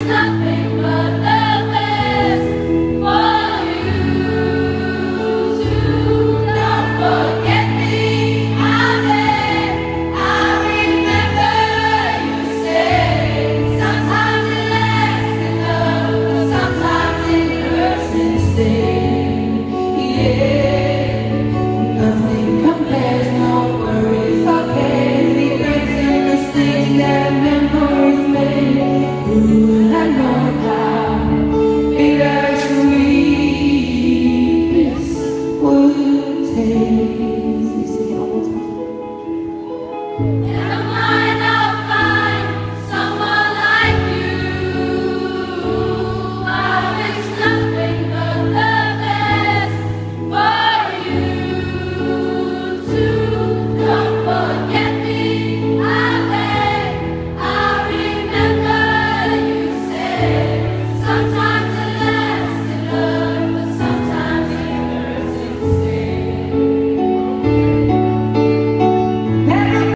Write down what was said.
nothing but the best for you. To don't forget me, I beg. I remember you said sometimes it lasts in love, sometimes it hurts instead. Yeah, nothing compares, no worries, okay. Regrets and mistakes that memories made. Ooh, I know.